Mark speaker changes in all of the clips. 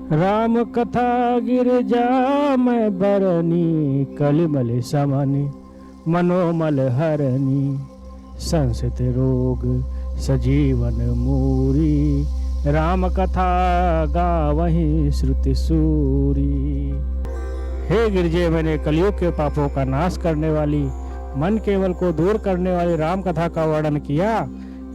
Speaker 1: राम कथा गिरजा मैं बरनी, कलिमल समनि मनोमल हरनी। संसित रोग सजीवन मूरी, राम कथा गावहीं श्रुति सूरी। हे गिरजे, मैंने कलयुग के पापों का नाश करने वाली, मन केवल को दूर करने वाली राम कथा का वर्णन किया।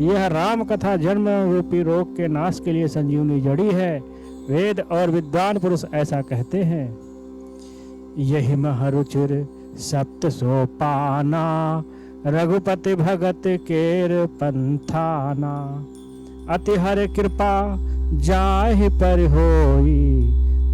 Speaker 1: यह राम कथा जन्म रूपी रोग के नाश के लिए संजीवनी जड़ी है। वेद और विद्वान पुरुष ऐसा कहते हैं। यही महरुचिर सप्त सोपाना, रघुपति भगत केर पंथाना। अति हर कृपा जाहि पर होई,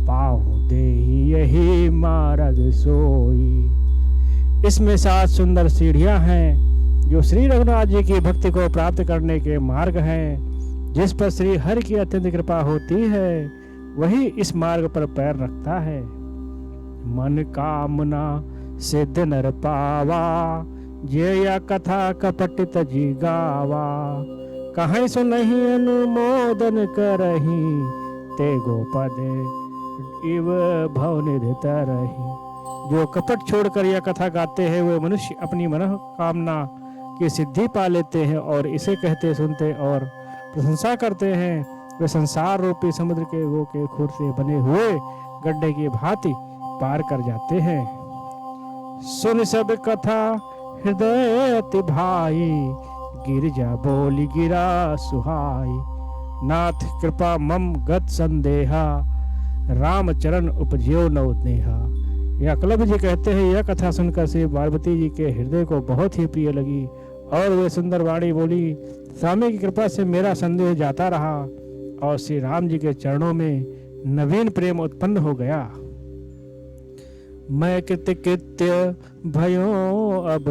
Speaker 1: पाहु देहि यही मार्ग सोई। इसमें 7 सुंदर सीढ़ियां हैं जो श्री रघुनाथ जी की भक्ति को प्राप्त करने के मार्ग हैं। जिस पर श्री हरि की अत्यंत कृपा होती है वही इस मार्ग पर पैर रखता है। मन कामना सिद्ध नर पावा, जे या कथा कपट तजी गावा। कहीं सुनहि अनुमोदन करही, ते गोपद इव भवनिधि तरही। जो कपट छोड़कर यह कथा गाते हैं वे मनुष्य अपनी मनोकामना की सिद्धि पा लेते हैं और इसे कहते सुनते और प्रशंसा करते हैं। वे संसार रूपी समुद्र के गो के खुर से बने हुए गड्ढे की भांति पार कर जाते हैं। सुन सब कथा हृदय अति भाई, गिरजा बोली गिरा सुहाई। नाथ कृपा मम गत संदेहा, राम चरण उपजियो नव नेहा। यह एकलव्य जी कहते हैं, यह कथा सुनकर श्री पार्वती जी के हृदय को बहुत ही प्रिय लगी और वे सुंदर वाणी बोली। स्वामी की कृपा से मेरा संदेह जाता रहा और श्री राम जी के चरणों में नवीन प्रेम उत्पन्न हो गया। मैं कृत्य भयो अब,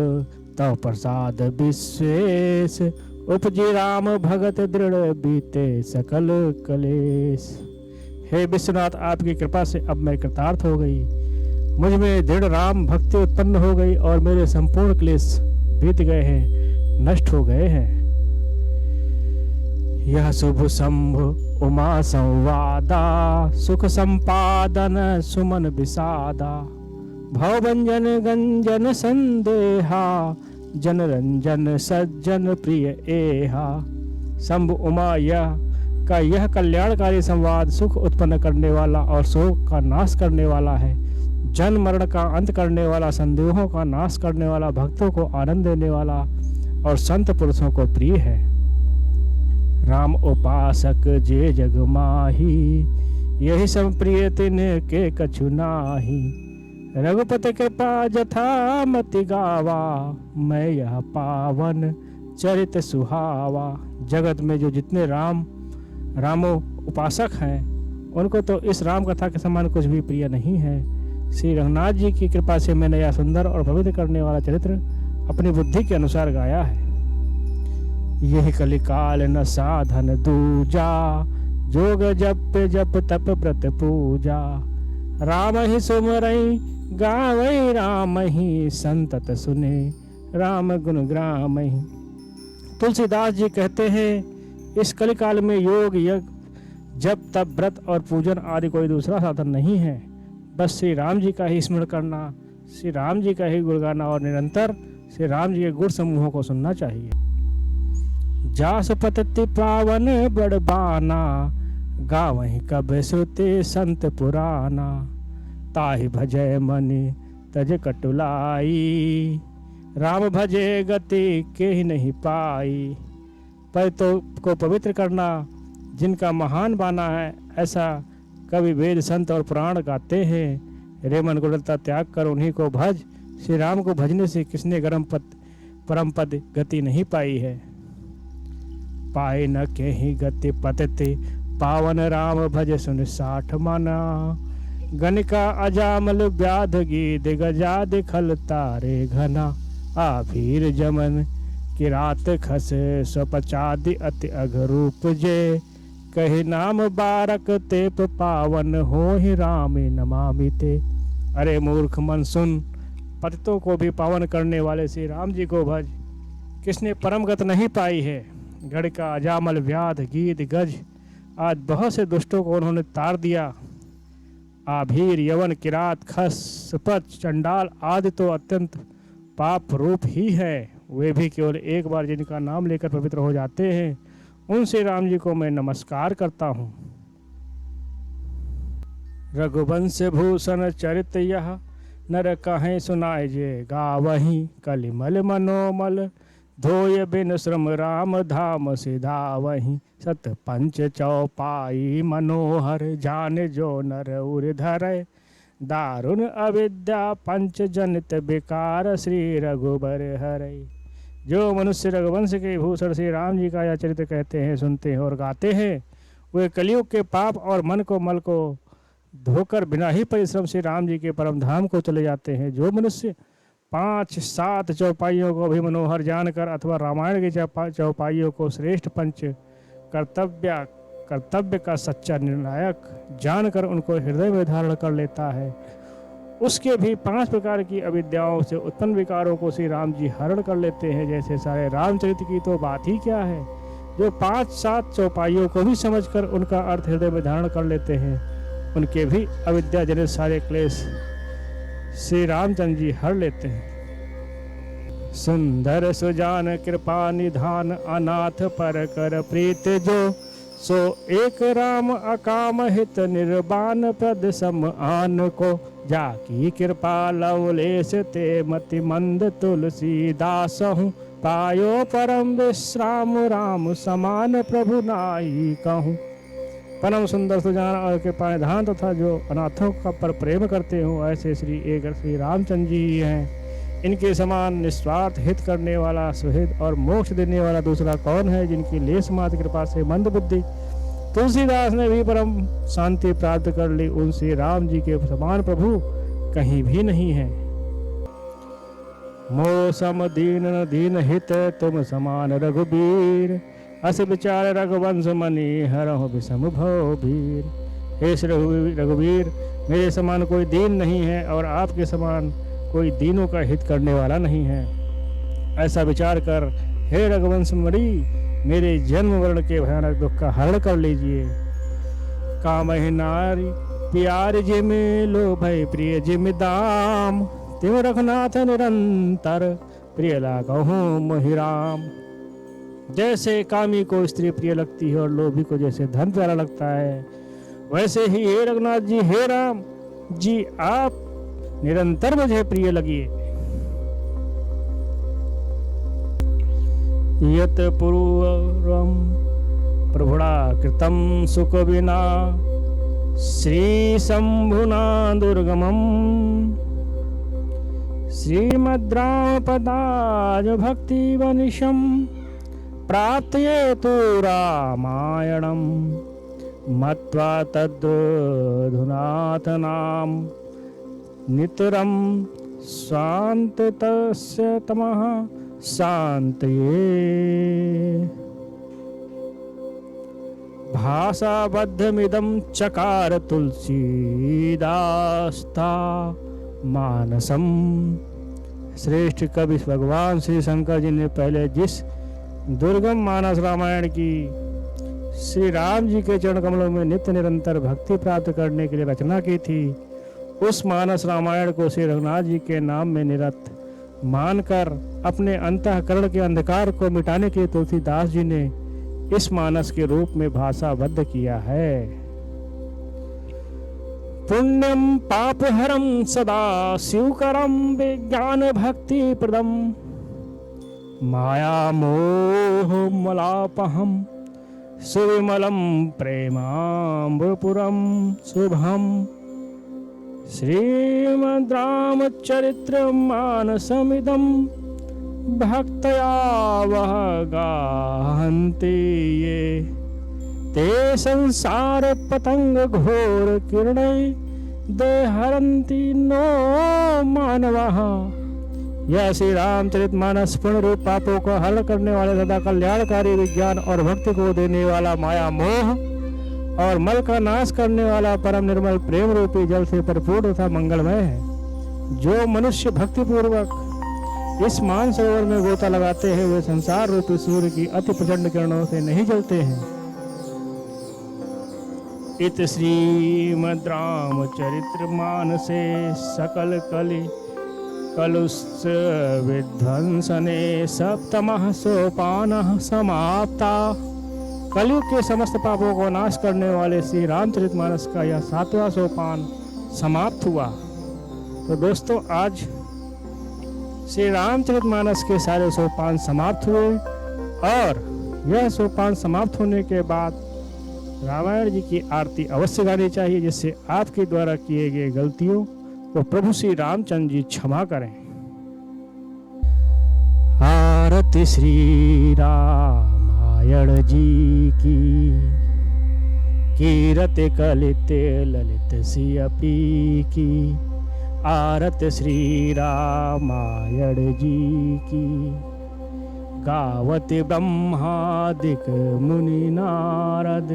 Speaker 1: तव प्रसाद विश्वेश। उपजी राम भगत दृढ़, बीते सकल कलेश। हे विश्वनाथ, आपकी कृपा से अब मैं कृतार्थ हो गई। मुझ में दृढ़ राम भक्ति उत्पन्न हो गई और मेरे संपूर्ण क्लेश बीत गए हैं, नष्ट हो गए हैं। यह शुभ शंभु उमा संवादा, सुख संपादन सुमन विषादा। भवभंजन गंजन संदेहा, जन रंजन सज्जन प्रिय एहा। शंभु उमा यह कल्याणकारी संवाद सुख उत्पन्न करने वाला और शोक का नाश करने वाला है। जन्म मरण का अंत करने वाला, संदेहों का नाश करने वाला, भक्तों को आनंद देने वाला और संत पुरुषों को प्रिय है। राम उपासक जे जग माही, यही सब प्रिय तिन के कछु नाही। रघुपति कृपा जथा मति गावा, मैं यह पावन चरित सुहावा। जगत में जो जितने रामो उपासक हैं उनको तो इस राम कथा के समान कुछ भी प्रिय नहीं है। श्री रघुनाथ जी की कृपा से मैंने यह सुंदर और पवित्र करने वाला चरित्र अपनी बुद्धि के अनुसार गाया है। यही कलिकाल न साधन दूजा, जोग जप जप तप व्रत पूजा। राम ही सुमरई गावई, राम ही संतत सुने, राम गुण ग्रामई। तुलसीदास जी कहते हैं, इस कलिकाल में योग यज्ञ जप तप व्रत और पूजन आदि कोई दूसरा साधन नहीं है। बस श्री राम जी का ही स्मरण करना, श्री राम जी का ही गुण गाना और निरंतर श्री राम जी के गुण समूहों को सुनना चाहिए। जास पतति पावन बड़बाना, गावहीं कब श्रुति संत पुराना। ताहि भजय मनि तज कटुलाई, राम भजे गति के ही नहीं पाई। पर तो को पवित्र करना जिनका महान बाना है, ऐसा कवि वेद संत और पुराण गाते हैं। रे मन गुणता त्याग कर उन्हीं को भज, श्री राम को भजने से किसने परम पद गति नहीं पाई है। पाए न के ही गति पतति, पावन राम भज सुन 60 माना। गणिका अजामल व्याध गीत, गजा दिखल तारे घना। आभीर जमन कि रात खस, स्वपचादि अति अघरूप जे। कही नाम बारक तेप पावन, हो ही राम नमामि ते। अरे मूर्ख मन सुन, पतितों को भी पावन करने वाले श्री राम जी को भज। किसने परम गत नहीं पाई है। गढ़ का अजामल व्याध गीत गज, आज बहुत से दुष्टों को उन्होंने तार दिया। आभीर, यवन, किरात, खस, सुपथ, चंडाल आदि तो अत्यंत पाप रूप ही है। वे भी केवल एक बार जिनका नाम लेकर पवित्र हो जाते हैं, उन श्री राम जी को मैं नमस्कार करता हूँ। रघुवंश भूषण चरित यह, नर कहें सुनाए जे गावहीं। कलिमल मनोमल, धोय बिन श्रम राम धाम सिधावहीं। सत पंच चौपाई मनोहर, जान जो नर उर धरै। दारुण अविद्या पंच जनित विकार, श्री रघुबर हरै। जो मनुष्य रघुवंश के भूषण श्री राम जी का यह चरित्र कहते हैं, सुनते हैं और गाते हैं, वे कलयुग के पाप और मन को मल को धोकर बिना ही परिश्रम से राम जी के परम धाम को चले जाते हैं। जो मनुष्य 5-7 चौपाइयों को भी मनोहर जानकर अथवा रामायण की चौपाइयों को श्रेष्ठ पंच कर्तव्य का सच्चा निर्णायक जानकर उनको हृदय में धारण कर लेता है, उसके भी 5 प्रकार की अविद्याओं से उत्पन्न विकारों को श्री राम जी हरण कर लेते हैं। जैसे सारे रामचरित्र की तो बात ही क्या है, जो 5-7 चौपाइयों को भी समझकर उनका अर्थ हृदय में धारण कर लेते हैं, उनके भी अविद्या जनित सारे क्लेश श्री रामचंद्र जी हर लेते हैं। सुंदर सुजान कृपा निधान, अनाथ पर कर प्रीत जो। सो एक राम अकाम हित, निर्बान प्रद सम आन को। जाकी कृपा लवलेश ते, मति मंद तुलसीदास हूँ। पायो परम विश्राम, राम समान प्रभु नाई कहूँ। परम सुंदर सुजान और कृपा निधान तथा जो अनाथों का पर प्रेम करते हो, ऐसे श्री रामचंद्र जी ही हैं। इनके समान निस्वार्थ हित करने वाला, सुहित और मोक्ष देने वाला दूसरा कौन है, जिनकी लेस मात्र कृपा से मंद बुद्धि तुलसीदास ने भी परम शांति प्राप्त कर ली। उन श्री राम जी के समान प्रभु कहीं भी नहीं है। मोह सम दीन दीन हित, तुम समान रघुबीर। अस विचार रघुवंश मनी, हरहु विषम भव भीर। हे श्री रघुवीर, मेरे समान कोई दीन नहीं है और आपके समान कोई दीनों का हित करने वाला नहीं है। ऐसा विचार कर हे रघुवंश मणि, मेरे जन्म वर्ण के भयानक दुख का हरण कर लीजिए। कामहि नारी प्यार जिम लो, भय प्रिय जिम दाम। तिम रघुनाथ निरंतर, प्रिय लागहु मोहि राम। जैसे कामी को स्त्री प्रिय लगती है और लोभी को जैसे धन प्यारा लगता है, वैसे ही हे रघुनाथ जी, हे राम जी, आप निरंतर मुझे प्रिय लगिए। यत पूर्वम प्रभुड़ा कृतम सुख विना, श्री शंभुना दुर्गमम। श्रीमद्राम पदाज भक्ति वनिशम, प्राप्तयेतु रामायणम। मत्वा तद्धुनाथ नाम, नितरम शांततस्य तमः शांतये। भाषाबद्धमिदं चकार तुलसीदास्ता मानसम। श्रेष्ठ कवि भगवान श्री शंकर जी ने पहले जिस दुर्गम मानस रामायण की श्री राम जी के चरण कमलों में नित्य निरंतर भक्ति प्राप्त करने के लिए रचना की थी, उस मानस रामायण को श्री रघुनाथ जी के नाम में निरत मानकर अपने अंतःकरण के अंधकार को मिटाने के लिए तुलसीदास जी ने इस मानस के रूप में भाषाबद्ध किया है। पुण्यम पापहरम सदा शिवकरम, विज्ञान भक्ति प्रदम। माया मोह मलापहम, सुविमलम प्रेमाम्बपुरम शुभम। श्रीमद् रामचरित्र मानसमिदं, भक्तया वह गाहन्ति ये। ते संसार पतंग घोर किरणै, देहरन्ति नो मानवः। यह श्री रामचरित मानस पूर्ण रूप पापों को हल करने वाले, सदा कल्याणकारी विज्ञान और भक्ति को देने वाला, माया मोह और मल का नाश करने वाला, परम निर्मल प्रेम रूपी जल से परिपूर्ण तथा मंगलमय है। जो मनुष्य भक्ति पूर्वक इस मानसरोवर में गोता लगाते हैं, वे संसार रूपी सूर्य की अति प्रचंड किरणों से नहीं जलते हैं। इत श्रीमद् रामचरित्र मानसे सकल कलि कलुष विध्वंसने सप्तमः सोपानः समाप्ता। कलयुग के समस्त पापों को नाश करने वाले श्री रामचरितमानस का यह 7वां सोपान समाप्त हुआ। तो दोस्तों, आज श्री रामचरितमानस के सारे सोपान समाप्त हुए और यह सोपान समाप्त होने के बाद रामायण जी की आरती अवश्य गानी चाहिए, जिससे आपके द्वारा किए गए गलतियों को प्रभु श्री रामचंद्र जी क्षमा करें। आरती श्री रामायण जी की, कीरत कलित ललित सियपी की। आरत श्री रामायण जी की, गावत ब्रह्मादिक मुनि नारद।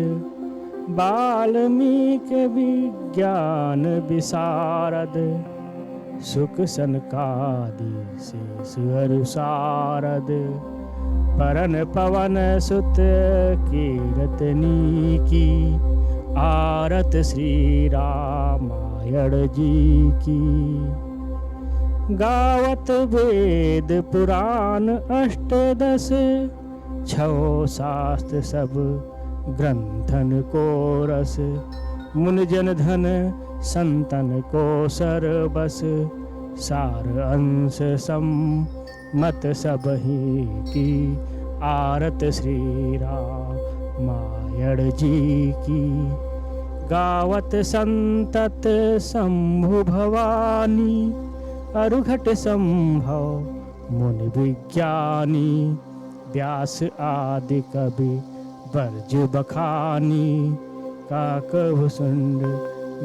Speaker 1: वाल्मीकि विज्ञान विशारद, सुख सनकादि शेष अरु सारद। परन पवन सुत कीरतनी की, आरत श्री रामायण जी की। गावत वेद पुराण अष्टदश, छो शास्त्र सब ग्रंथन को रस। मुन जन धन संतन को सर बस, सार अंश मत सब ही की। आरत श्री रामायण जी की। गावत संतत शंभु भवानी, अरुघट संभव मुनि विज्ञानी। व्यास आदि कवि बरज बखानी, काकभुसुंड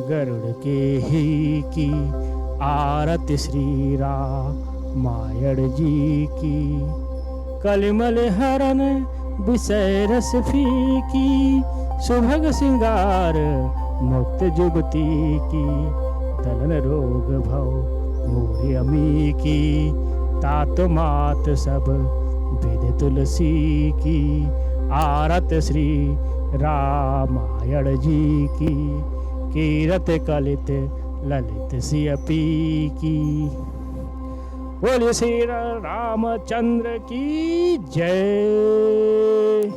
Speaker 1: गरुड़ के ही की। आरत श्री रामायण जी की। कलिमल हरन विषय रस फीकी, सुभग सिंगार मुक्त जुगती की। दलन रोग भव मोरि अमी की, तात मात सब विद तुलसी की। आरत श्री रामायण जी की। कीरत कलित ललित सियपी की। बोलिए श्री रामचंद्र की जय।